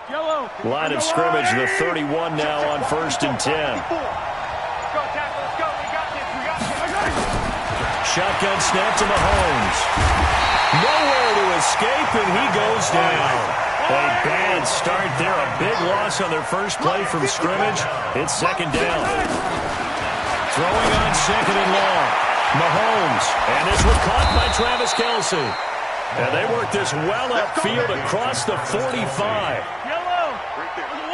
Line of scrimmage, the 31 now on 1st and 10. Shotgun snap to Mahomes. Nowhere to escape, and he goes down. A bad start there. A big loss on their first play from scrimmage. It's 2nd down. Throwing on 2nd and long. Mahomes. And this one caught by Travis Kelce. And they work this well upfield across the 45.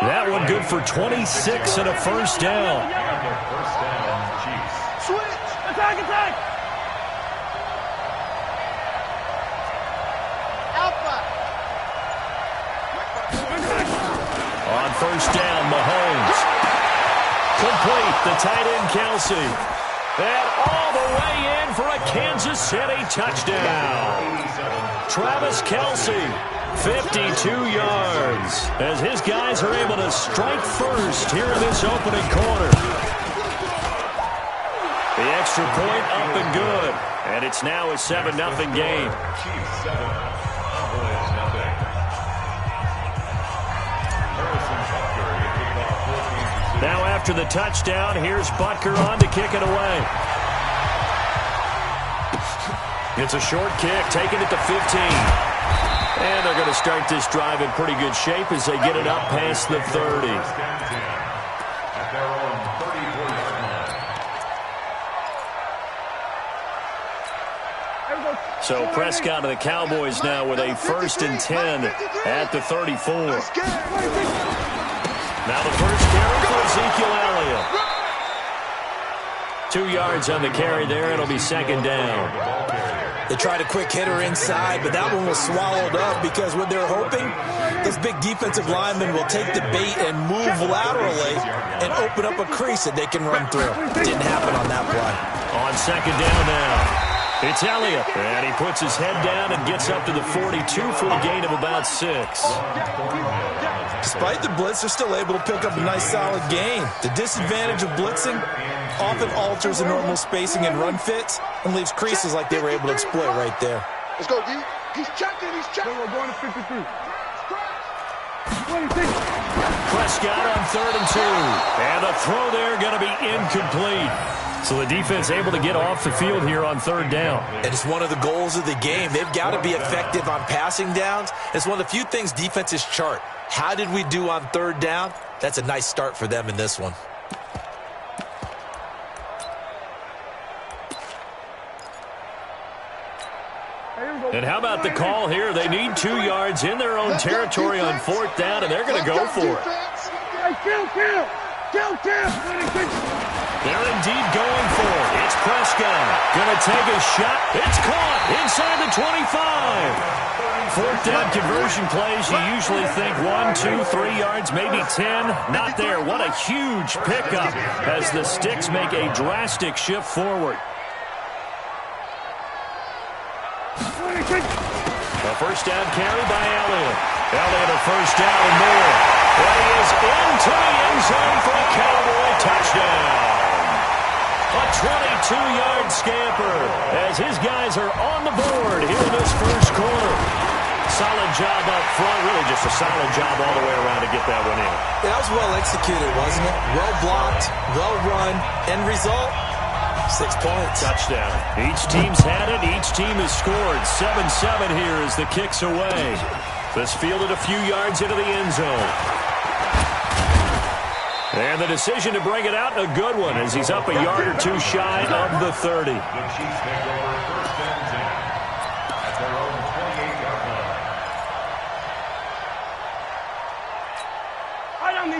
That one good for 26 and a 1st down. Switch! Attack, attack! On 1st down, Mahomes. Complete, the tight end Kelce. And all the way in for a Kansas City touchdown. Travis Kelce, 52 yards, as his guys are able to strike first here in this opening quarter. The extra point up and good, and it's now a 7-0 game. Now after the touchdown, here's Butker on to kick it away. It's a short kick, taking it to 15. And they're going to start this drive in pretty good shape as they get it up past the 30. So Prescott and the Cowboys now with a 1st and 10 at the 34. Now the first carry for Ezekiel Elliott. 2 yards on the carry there. It'll be 2nd down. They tried a quick hitter inside, but that one was swallowed up because what they're hoping, those big defensive linemen will take the bait and move laterally and open up a crease that they can run through. Didn't happen on that play. On 2nd down now. It's Elliott, and he puts his head down and gets up to the 42 for a gain of about 6. Despite the blitz, they're still able to pick up a nice solid gain. The disadvantage of blitzing often alters the normal spacing and run fits and leaves creases like they were able to exploit right there. Let's go, D. He's checking, he's checking. We're going to 53. 26. Prescott on 3rd and 2. And the throw there going to be incomplete. So the defense able to get off the field here on 3rd down. And it's one of the goals of the game. They've got to be effective on passing downs. It's one of the few things defenses chart. How did we do on 3rd down? That's a nice start for them in this one. And how about the call here? They need 2 yards in their own territory on 4th down, and they're going to go for it. Kill. They're indeed going for it. It's Prescott. Going to take a shot. It's caught inside the 25. 4th down conversion plays, you usually think 1, 2, 3 yards, maybe 10. Not there. What a huge pickup as the Sticks make a drastic shift forward. A 1st down carry by Elliott. Elliott a 1st down and more. And he is into the end zone for a Cowboy touchdown. A 22-yard scamper as his guys are on the board here in this first quarter. Solid job up front, really just a solid job all the way around to get that one in. That was well executed, wasn't it? Well blocked, well run, end result, 6 points. Touchdown. Each team's had it, each team has scored. 7-7 here as the kick's away. This fielded a few yards into the end zone. And the decision to bring it out, a good one, as he's up a yard or 2 shy of the 30.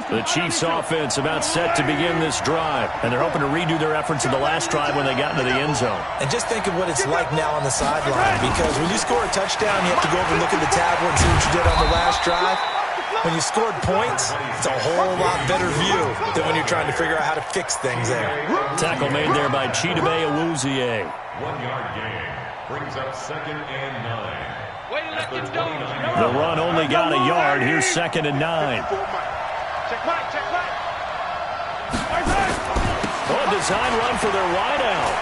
The Chiefs offense about set to begin this drive, and they're hoping to redo their efforts in the last drive when they got into the end zone. And just think of what it's like now on the sideline, because when you score a touchdown, you have to go over and look at the tablet and see what you did on the last drive. When you scored points, it's a whole lot better view than when you're trying to figure out how to fix things there. Tackle made there by Chidobe Awuzie. 1-yard gain brings up 2nd and 9. The run only got a yard. Here's 2nd and 9. A design run for their wideout.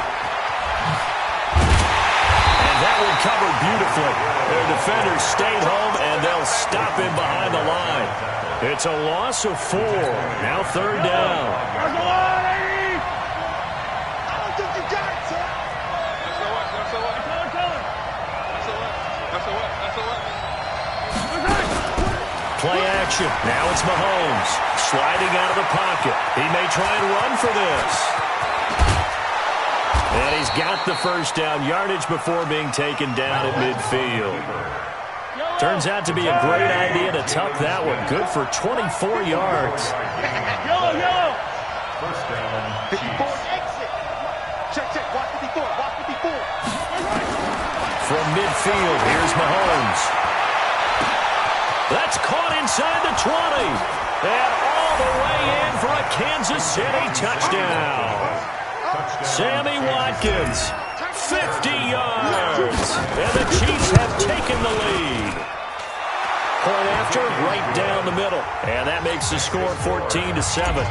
And that one covered beautifully. Their defenders stayed home, and they'll stop him behind the line. It's a loss of 4. Now third down. Play action. Now it's Mahomes. Sliding out of the pocket. He may try and run for this. And he's got the first down yardage before being taken down at midfield. Turns out to be a great idea to tuck that one. Good for 24 yards. First down, 54 exit. Check. Watch 54. Watch 54. From midfield, here's Mahomes. That's caught inside the 20. And all the way in for a Kansas City touchdown. Sammy Watkins, 50 yards. And the Chiefs have taken the lead. Point after, right down the middle. And that makes the score 14-7.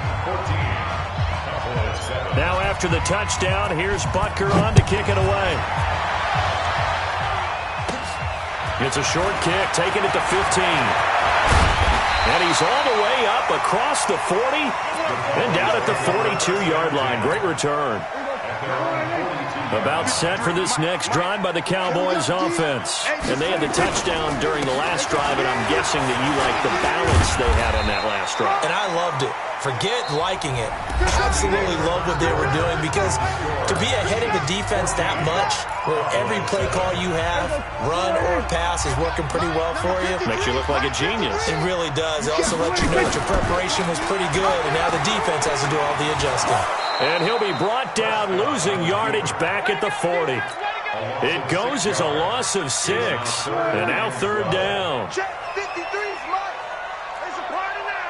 Now after the touchdown, here's Butker on to kick it away. It's a short kick, taking it to 15. And he's all the way up across the 40 and down at the 42-yard line. Great return. About set for this next drive by the Cowboys offense. And they had the touchdown during the last drive, and I'm guessing that you like the balance they had on that last drive. And I loved it. Forget liking it. Absolutely love what they were doing, because to be ahead of the defense that much, where every play call you have, run or pass, is working pretty well for you. Makes you look like a genius. It really does. It also lets you know that your preparation was pretty good, and now the defense has to do all the adjusting. And he'll be brought down, losing yardage back at the 40. It goes as a loss of 6. And now third down. Check 53's Mike. It's a party now.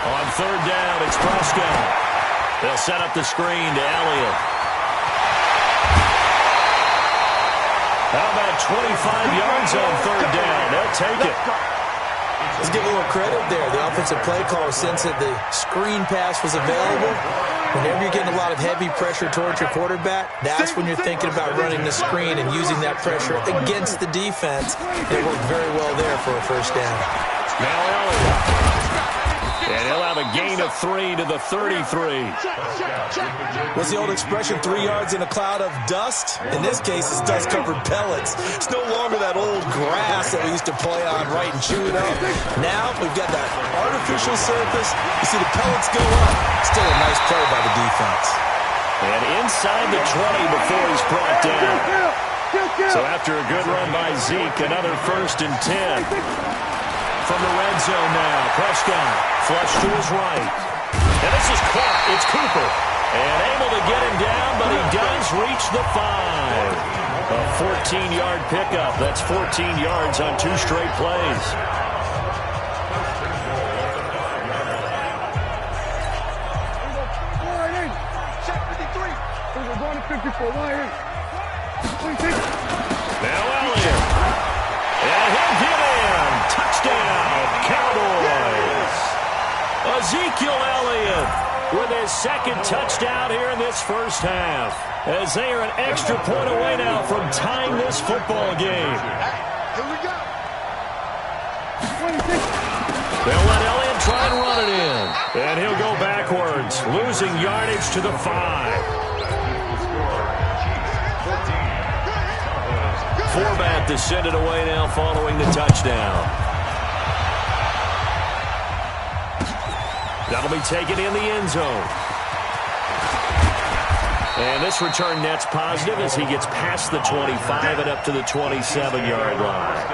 On third down, it's Prescott. They'll set up the screen to Elliott. How about 25 yards on third down? They'll take it. Let's give a little credit there. The offensive play caller, since that the screen pass was available, whenever you're getting a lot of heavy pressure towards your quarterback, that's when you're thinking about running the screen and using that pressure against the defense. It worked very well there for a first down. Now Elliott. And he'll have a gain of 3 to the 33. What's the old expression, 3 yards in a cloud of dust? In this case, it's dust-covered pellets. It's no longer that old grass that we used to play on, right, and chew it up. Now we've got that artificial surface. You see the pellets go up. Still a nice play by the defense. And inside the 20 before he's brought down. So after a good run by Zeke, another 1st and 10. From the red zone now, Prescott flush to his right. And this is caught. It's Cooper. And able to get him down, but he does reach the 5. A 14-yard pickup. That's 14 yards on 2 straight plays. Check 53. We're going to 54. Now Elliott. And he'll get in. Touchdown, Cowboys. Ezekiel Elliott with his 2nd touchdown here in this first half, as they are an extra point away now from tying this football game. Here we go. They'll let Elliott try and run it in. And he'll go backwards, losing yardage to the 5. Forbat to send it away now following the touchdown. That'll be taken in the end zone. And this return net's positive as he gets past the 25 and up to the 27-yard line.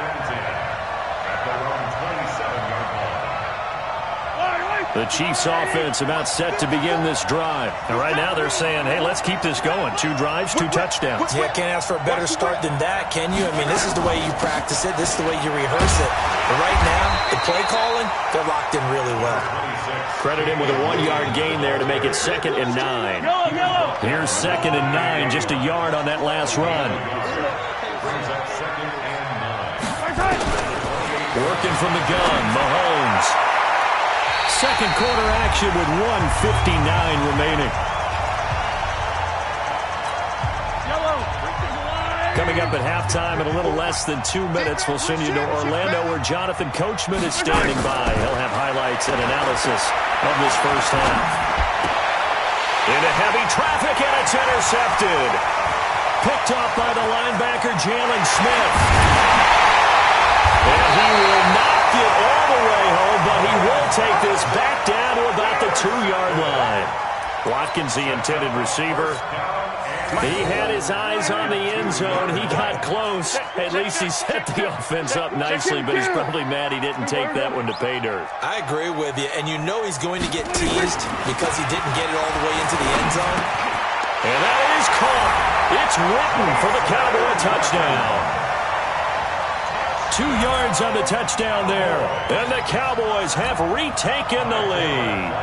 The Chiefs offense about set to begin this drive. And right now they're saying, hey, let's keep this going. 2 drives, 2 touchdowns. Yeah, can't ask for a better start than that, can you? I mean, this is the way you practice it. This is the way you rehearse it. But right now, the play calling, they're locked in really well. Credit him with a 1-yard gain there to make it 2nd and 9. Here's 2nd and 9, just a yard on that last run. Working from the gun, Mahomes. 2nd quarter action with 1:59 remaining. Coming up at halftime in a little less than 2 minutes, we'll send you to Orlando where Jonathan Coachman is standing by. He'll have highlights and analysis of this first half. Into heavy traffic, and it's intercepted. Picked off by the linebacker, Jalen Smith. And he will not get all the way home, but he will take this back down to about the 2-yard line. Watkins, the intended receiver. He had his eyes on the end zone. He got close. At least he set the offense up nicely, but he's probably mad he didn't take that one to pay dirt. I agree with you, and you know he's going to get teased because he didn't get it all the way into the end zone. And that is caught. It's Witten for the Cowboy touchdown. 2 yards on the touchdown there. And the Cowboys have retaken the lead.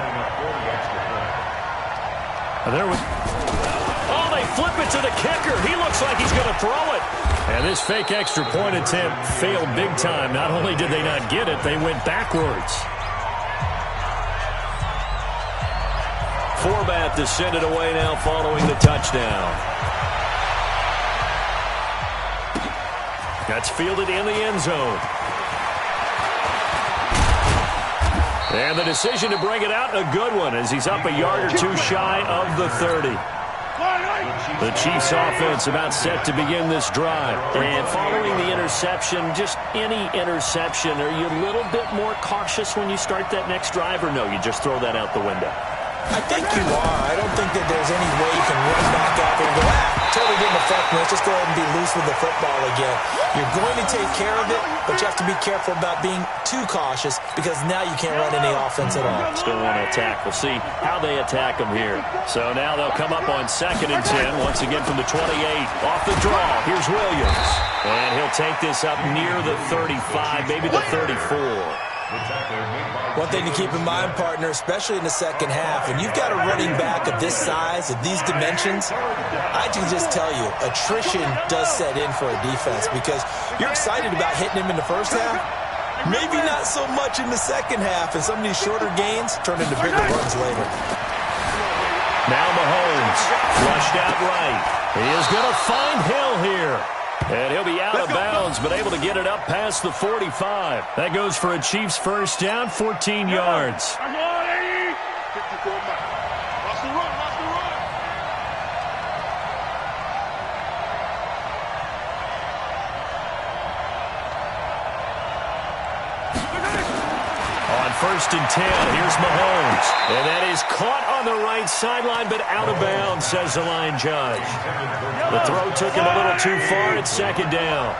Oh, they flip it to the kicker. He looks like he's going to throw it. And this fake extra point attempt failed big time. Not only did they not get it, they went backwards. Forbat to send it away now following the touchdown. That's fielded in the end zone. And the decision to bring it out, a good one, as he's up a yard or two shy of the 30. The Chiefs offense about set to begin this drive. And following the interception, just any interception, are you a little bit more cautious when you start that next drive, or no, you just throw that out the window? I think you are. I don't think that there's any way you can run back out there and go, totally didn't affect me. Let's just go ahead and be loose with the football again. You're going to take care of it, but you have to be careful about being too cautious because now you can't run any offense at all. Still want to attack. We'll see how they attack them here. So now they'll come up on 2nd and 10, once again from the 28. Off the draw, here's Williams. And he'll take this up near the 35, maybe the 34. One thing to keep in mind, partner, especially in the second half, when you've got a running back of this size, of these dimensions, I can just tell you, attrition does set in for a defense because you're excited about hitting him in the first half, maybe not so much in the second half, and some of these shorter gains turn into bigger runs later. Now Mahomes, flushed out right. He is going to find Hill here. And he'll be out of bounds, but able to get it up past the 45. That goes for a Chiefs first down, 14 yards. On 1st and 10, here's Mahomes. And that is caught on the right sideline, but out of bounds, says the line judge. The throw took him a little too far at 2nd down.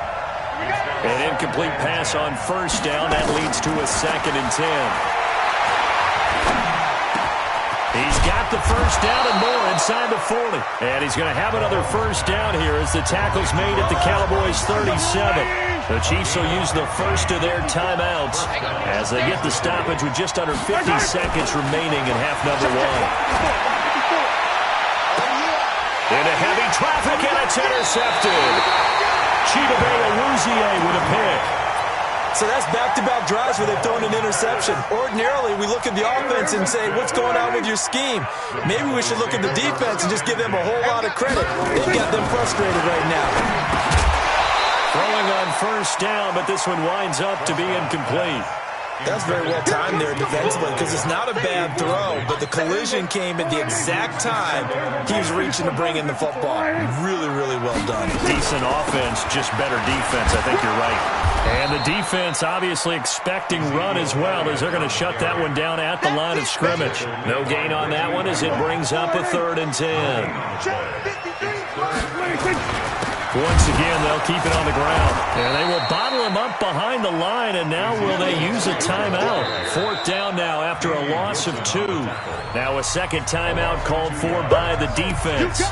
An incomplete pass on 1st down. That leads to a 2nd and 10. He's got the first down and more inside the 40. And he's going to have another first down here as the tackle's made at the Cowboys' 37. The Chiefs will use the first of their timeouts as they get the stoppage with just under 50 seconds remaining in half number 1. Into heavy traffic, and it's intercepted. Chidobe with a pick. So that's back-to-back drives where they've thrown an interception. Ordinarily, we look at the offense and say, what's going on with your scheme? Maybe we should look at the defense and just give them a whole lot of credit. They've got them frustrated right now. Throwing on 1st down, but this one winds up to be incomplete. That's very well timed there defensively because it's not a bad throw, but the collision came at the exact time he was reaching to bring in the football. Really, really well done. Decent offense, just better defense. I think you're right. And the defense obviously expecting run as well as they're going to shut that one down at the line of scrimmage. No gain on that one as it brings up a 3rd and 10. Once again, they'll keep it on the ground. And they will bottle him up behind the line, and now will they use a timeout? 4th down now after a loss of 2. Now a second timeout called for by the defense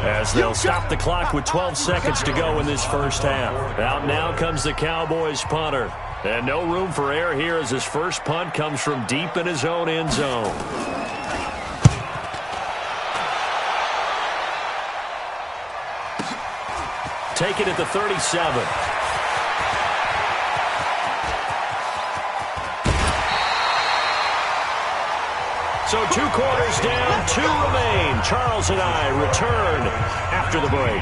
as they'll stop the clock with 12 seconds to go in this first half. Out now comes the Cowboys punter. And no room for error here as his first punt comes from deep in his own end zone. Take it at the 37. So 2 quarters down, 2 remain. Charles and I return after the break.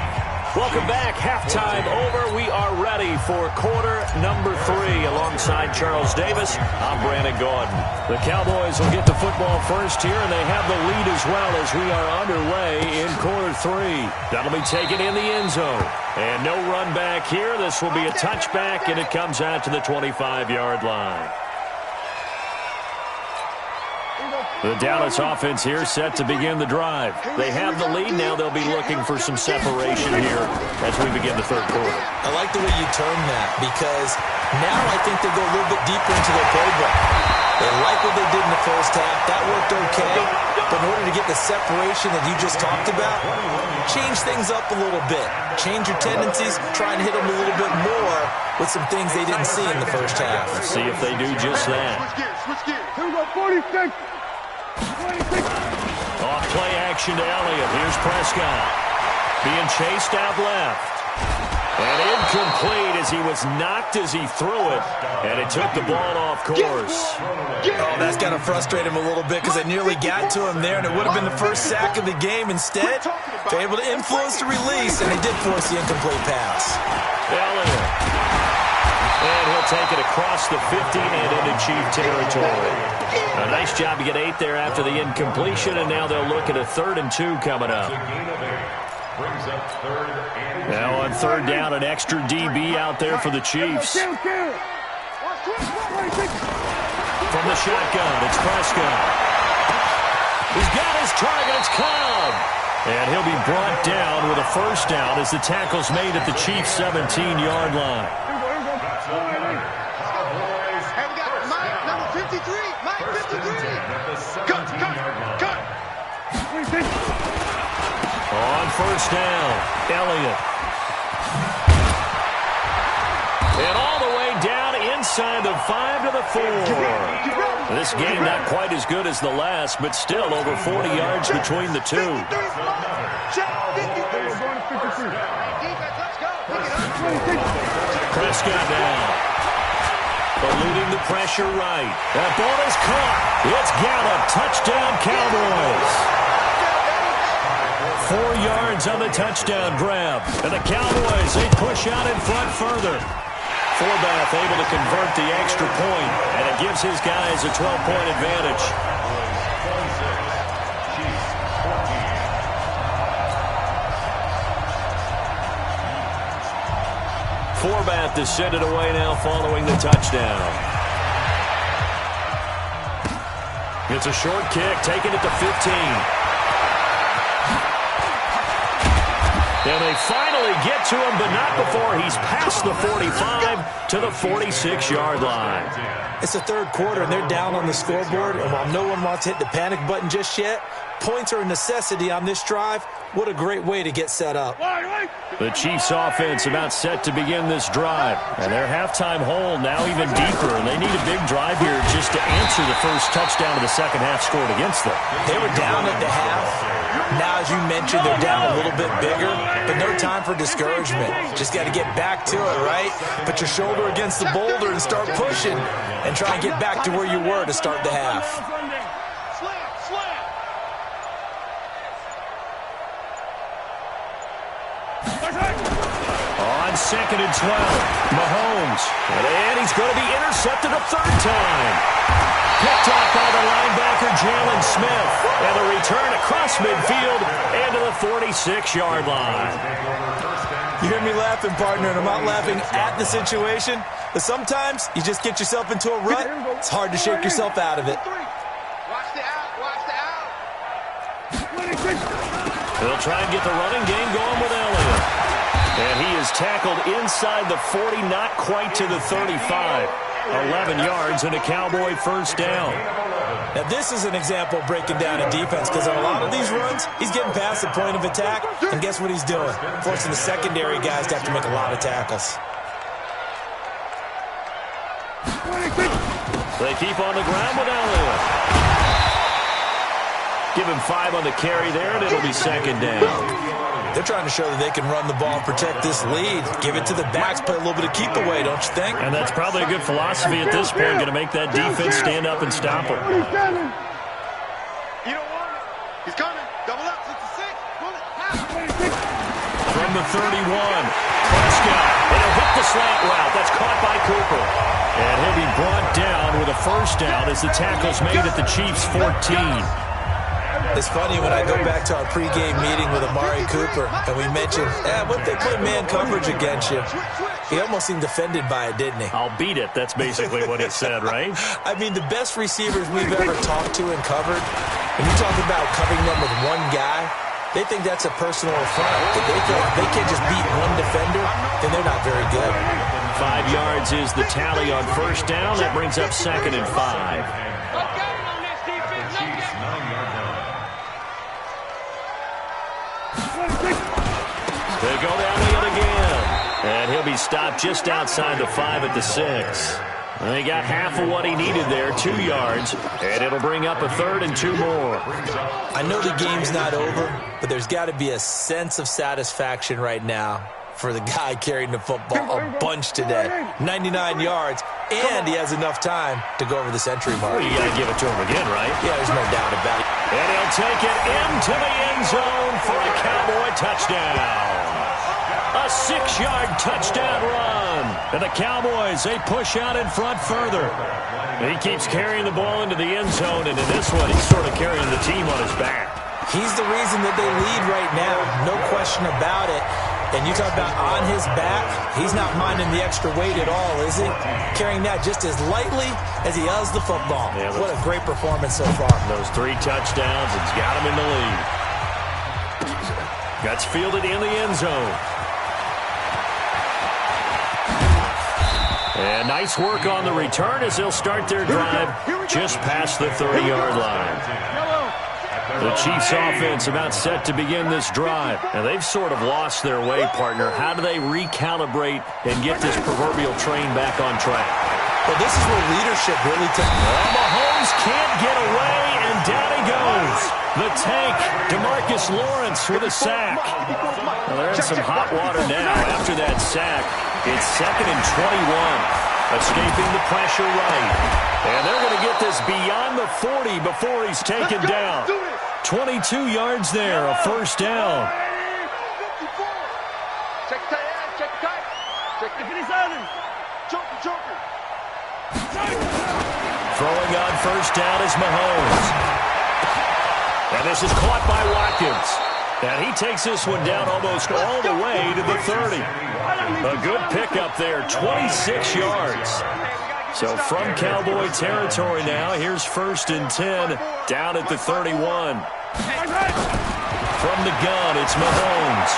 Welcome back. Halftime over. We are ready for quarter number 3. Alongside Charles Davis, I'm Brandon Gordon. The Cowboys will get the football first here, and they have the lead as well as we are underway in quarter 3. That'll be taken in the end zone. And no run back here. This will be a touchback, and it comes out to the 25-yard line. The Dallas offense here set to begin the drive. They have the lead. Now they'll be looking for some separation here as we begin the third quarter. I like the way you term that because now I think they go a little bit deeper into their playbook. They like what they did in the first half. That worked okay. But in order to get the separation that you just talked about, change things up a little bit. Change your tendencies. Try and hit them a little bit more with some things they didn't see in the first half. Let's see if they do just that. Switch gears. Here we go, 46. Off play action to Elliott. Here's Prescott. Being chased out left. And incomplete as he was knocked as he threw it. And it took the ball off course. Oh, that's got to frustrate him a little bit because they nearly got to him there, and it would have been the first sack of the game. Instead, they're able to influence the release, and they did force the incomplete pass. Elliott. And he'll take it across the 50 and into Chief territory. A nice job to get 8 there after the incompletion, and now they'll look at a 3rd and 2 coming up. Now on 3rd down, an extra DB out there for the Chiefs. From the shotgun, it's Prescott. He's got his target, it's Cobb. And he'll be brought down with a 1st down as the tackle's made at the Chiefs' 17-yard line. On 1st down, Elliott. And all the way down inside the 5 to the 4. This game not quite as good as the last, but still over 40 yards between the two. Prescott now. Eluding the pressure right. That ball is caught. It's Gallup. Touchdown, Cowboys. 4 yards on the touchdown grab. And the Cowboys, they push out in front further. Forbath able to convert the extra point, and it gives his guys a 12-point advantage. Forbath to send it away now following the touchdown. It's a short kick, taking it to 15. And they finally get to him, but not before he's past the 45 to the 46-yard line. It's the 3rd quarter, and they're down on the scoreboard. And while no one wants to hit the panic button just yet, points are a necessity on this drive. What a great way to get set up. The Chiefs offense about set to begin this drive. And their halftime hole now even deeper. And they need a big drive here just to answer the first touchdown of the second half scored against them. They were down at the half. Now, as you mentioned, they're down a little bit bigger. But no time for discouragement. Just got to get back to it, right? Put your shoulder against the boulder and start pushing. And try and get back to where you were to start the half. On 2nd and 12, Mahomes. And he's going to be intercepted a 3rd time. Picked off by the linebacker, Jalen Smith. And a return across midfield and to the 46-yard line. You hear me laughing, partner, and I'm not laughing at the situation. But sometimes you just get yourself into a rut. It's hard to shake yourself out of it. Watch the out. Watch the out. They'll try and get the running game going with Elliott. And he is tackled inside the 40, not quite to the 35. 11 yards and a Cowboy 1st down. Now, this is an example of breaking down a defense because on a lot of these runs, he's getting past the point of attack, and guess what he's doing? Forcing the secondary guys to have to make a lot of tackles. They keep on the ground with Elliott. Give him 5 on the carry there, and it'll be 2nd down. They're trying to show that they can run the ball and protect this lead. Give it to the backs, play a little bit of keep away, don't you think? And that's probably a good philosophy at this point, going to make that defense stand up and stop him. You don't want it. He's coming. Double up. 66. Pull it. From from the 31. Prescott, and he'll hit the slant route. That's caught by Cooper. And he'll be brought down with a first down as the tackle's made at the Chiefs' 14. It's funny when I go back to our pregame meeting with Amari Cooper, and we mentioned, what if they play man coverage against you? He almost seemed offended by it, didn't he? I'll beat it. That's basically what he said, right? I mean, the best receivers we've ever talked to and covered, when you talk about covering them with one guy, they think that's a personal affront. If they can't just beat one defender, then they're not very good. 5 yards is the tally on first down. That brings up 2nd and 5. They go down it again. And he'll be stopped just outside the 5 at the 6. And he got half of what he needed there, 2 yards. And it'll bring up a 3rd and 2 more. I know the game's not over, but there's got to be a sense of satisfaction right now for the guy carrying the football a bunch today. 99 yards, and he has enough time to go over the century mark. Well, you got to give it to him again, right? Yeah, there's no doubt about it. And he'll take it into the end zone for a Cowboy touchdown. A 6-yard touchdown run. And the Cowboys, they push out in front further. He keeps carrying the ball into the end zone, and in this one, he's sort of carrying the team on his back. He's the reason that they lead right now, no question about it. And you talk about on his back, he's not minding the extra weight at all, is he? Carrying that just as lightly as he does the football. Yeah, what a great performance so far. Those 3 touchdowns, it's got him in the lead. Gets fielded in the end zone. And nice work on the return as they'll start their drive just past the 30-yard line. The Chiefs offense about set to begin this drive. And they've sort of lost their way, partner. How do they recalibrate and get this proverbial train back on track? Well, this is where leadership really takes. Well, Mahomes can't get away, and down he goes. The tank, DeMarcus Lawrence with a sack. Well, they're in some hot water now after that sack. It's 2nd and 21. Escaping the pressure right. And they're going to get this beyond the 40 before he's taken down. 22 yards there, a first down. Check tight end, check tight. Check the finish island. Joker. Throwing on first down is Mahomes. And this is caught by Watkins. And he takes this one down almost all the way to the 30. A good pickup there, 26 yards. So from Cowboy territory now, here's 1st and 10 down at the 31. From the gun, it's Mahomes.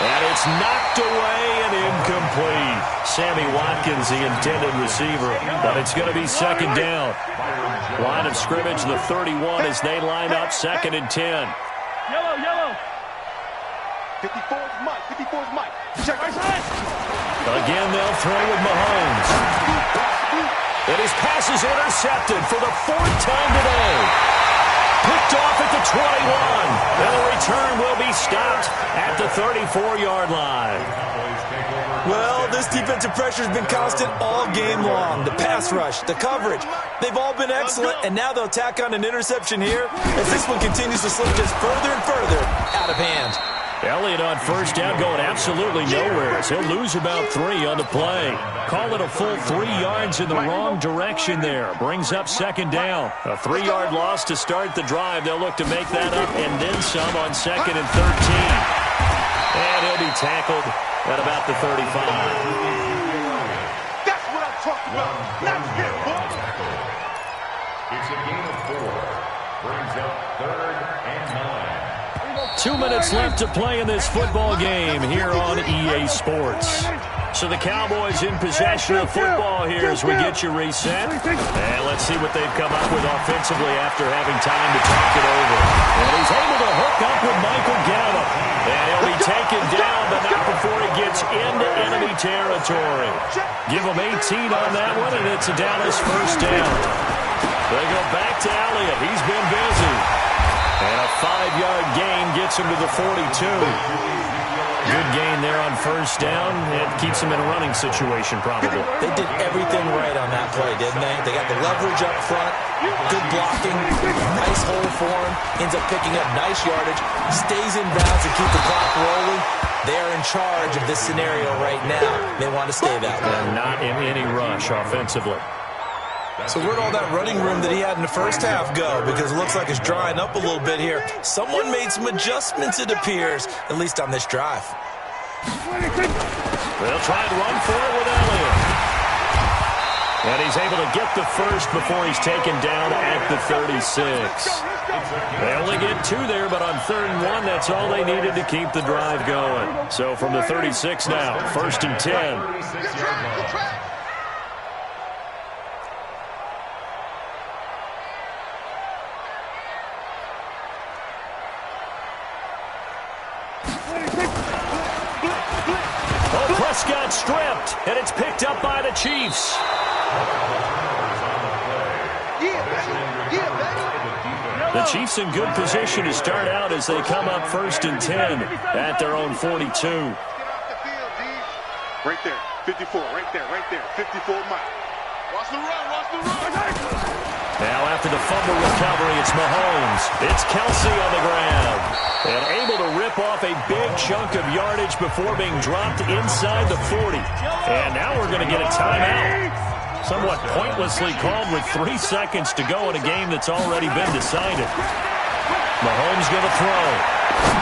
And it's knocked away and incomplete. Sammy Watkins, the intended receiver, but it's going to be 2nd down. Line of scrimmage, the 31 as they line up, 2nd and 10. Yellow. 54's Mike. Check. Again, they'll throw with Mahomes. And his pass is intercepted for the 4th time today. Picked off at the 21. And the return will be stopped at the 34-yard line. Well, this defensive pressure has been constant all game long. The pass rush, the coverage, they've all been excellent, and now they'll tack on an interception here as this one continues to slip just further and further out of hand. Elliott on first down going absolutely nowhere. So he'll lose about 3 on the play. Call it a full 3 yards in the wrong direction there. Brings up 2nd down. A 3-yard loss to start the drive. They'll look to make that up and then some on 2nd and 13. And he'll be tackled at about the 35. That's what I'm talking about. Not him, boy. It's a gain of 4. Brings up 3rd and 9. 2 minutes left to play in this football game here on EA Sports. So the Cowboys in possession of football here as we get you reset. And let's see what they've come up with offensively after having time to talk it over. And he's able to hook up with Michael Gallup. And he'll be taken down, but not before he gets into enemy territory. Give him 18 on that one, and it's a Dallas first down. They go back to Elliott. He's been busy. And a 5-yard gain gets him to the 42. Good gain there on first down. It keeps them in a running situation, probably. They did everything right on that play, didn't they? They got the leverage up front, good blocking, nice hole for him, ends up picking up nice yardage, stays in bounds and keep the clock rolling. They're in charge of this scenario right now. They want to stay that way. And not in any rush offensively. So where'd all that running room that he had in the first half go? Because it looks like it's drying up a little bit here. Someone made some adjustments, it appears, at least on this drive. They'll try and run for it with Elliott. And he's able to get the first before he's taken down at the 36. They only get 2 there, but on 3rd and 1, that's all they needed to keep the drive going. So from the 36 now, 1st and 10. Prescott stripped, and it's picked up by the Chiefs. The Chiefs in good position to start out as they come up 1st and 10 at their own 42. Right there, 54, right there, 54 Mike. Watch the run. Now after the fumble recovery, it's Mahomes. It's Kelsey on the ground. And able to rip off a big chunk of yardage before being dropped inside the 40. And now we're going to get a timeout. Somewhat pointlessly called with 3 seconds to go in a game that's already been decided. Mahomes going to throw.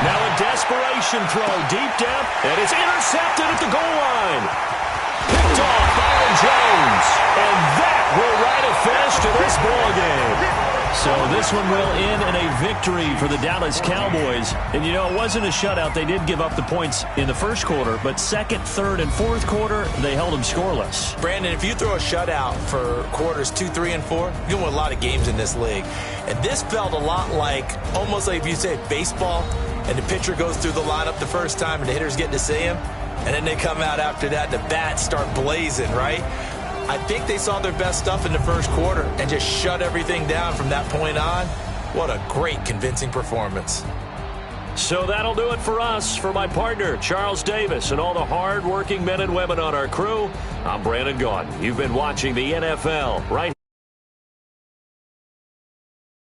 Now a desperation throw deep down, and it's intercepted at the goal line. Picked off by Aaron Jones. And that will write a finish to this ball game. So this one will end in a victory for the Dallas Cowboys. And, you know, it wasn't a shutout. They did give up the points in the first quarter, but 2nd, 3rd, and 4th quarter, they held them scoreless. Brandon, if you throw a shutout for quarters 2, 3, and 4, you can win a lot of games in this league. And this felt a lot like, almost like if you say baseball, and the pitcher goes through the lineup the first time and the hitters get to see him, and then they come out after that and the bats start blazing, right? I think they saw their best stuff in the first quarter and just shut everything down from that point on. What a great, convincing performance. So that'll do it for us. For my partner, Charles Davis, and all the hard-working men and women on our crew, I'm Brandon Gaudin. You've been watching the NFL right